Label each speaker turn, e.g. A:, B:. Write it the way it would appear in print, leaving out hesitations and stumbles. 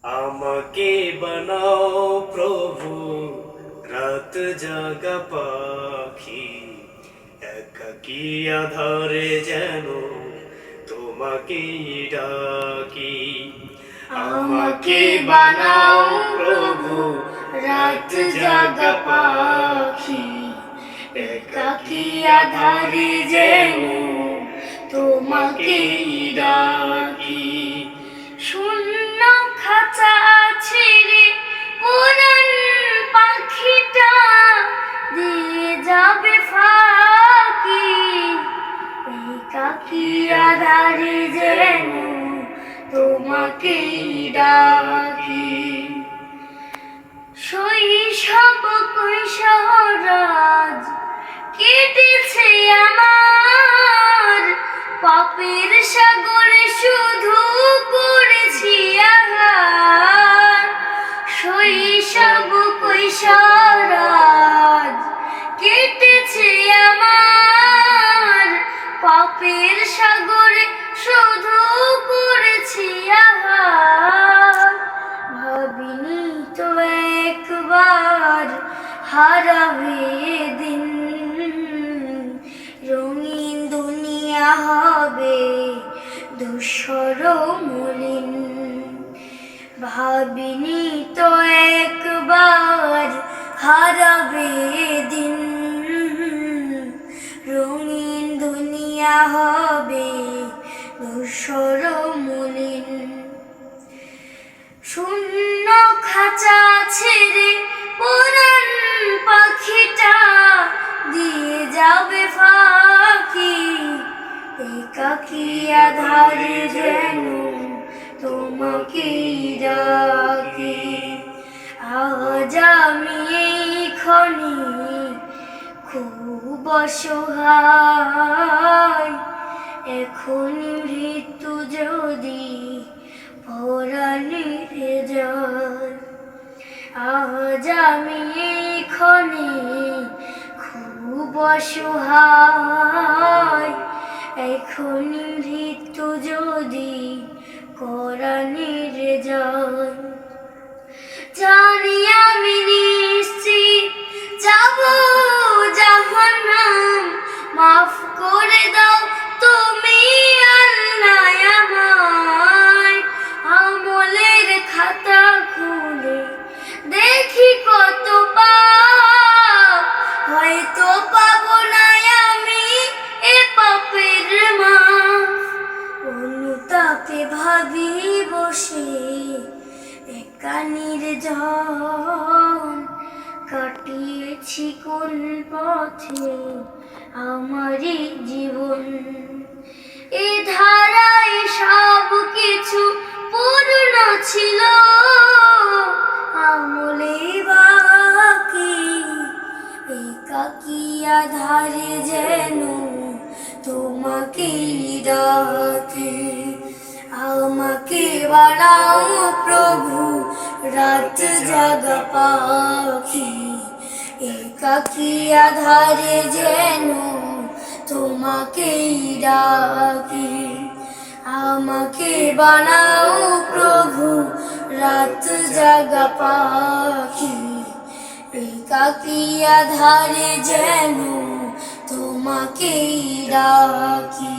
A: আমাকে বানাও প্রভু রাত জাগা পাখি, একাকী আধারে যেন তোমাকে ডাকি।
B: আমাকে বানাও প্রভু রাত জাগা পাখি, একাকী আধারে যেন তোমাকে ডাকি। শূন্য খাঁচা ছেড়ে উড়ান পাখিটা দিয়ে যাবে ফাঁকি, একাকী আধারে যেন তোমাকে ডাকি। শৈশব কৈশোরাজ কেটেছে আমার, পাপের সাগরে শুধু করেছি আহার। শৈশব কৈশোরাজ কেটেছে আমার, পাপের সাগরে শুধু করেছি আহার। ভাবিনি তো একবার হারাবে দিন, রঙিন দুনিয়া হবে ধূসর মলিন। ভাবিনি তো একবার হারাবে দিন, রঙিন দুনিয়া হবে ধূসর মলিন। শূন্য খাঁচা ছেড়ে উড়ান পাখিটা দিয়ে যাবে ফাঁকি, একাকী আধারে যেন তোমাকে ডাকি। আজ আমি এইখানে খুব অসহায়, এখনই মৃত্যু যদি পরাণে যায়। আজ আমি এইখানে খুব অসহায়, এখনই মৃত্যু যদি পরাণে যায়। জানি আমি নিশ্চিত যাব জাহান্নাম, মাফ করে দাও তুমি আল্লাহ আমায়। আমলের খাতা খুলে দেখি কত পাপ, হয়তো পাবো না আমি এ পাপের মাফ। অনুতাপে ভাবি বসে একা নির্জন, কাটিয়েছি কোন পথে আমারই জীবন। এ ধারায় সব কিছু পূর্ণ ছিল, আমলে বাকি একাকী আধারে যেন তোমাকে ডাকি। আমাকে বানাও প্রভু রাত জাগা পাখি, একাকী আধারে যেন তোমাকে ডাকি। আমাকে বানাও প্রভু রাত জাগা পাখি, একাকী আধারে যেন তোমাকে ডাকি।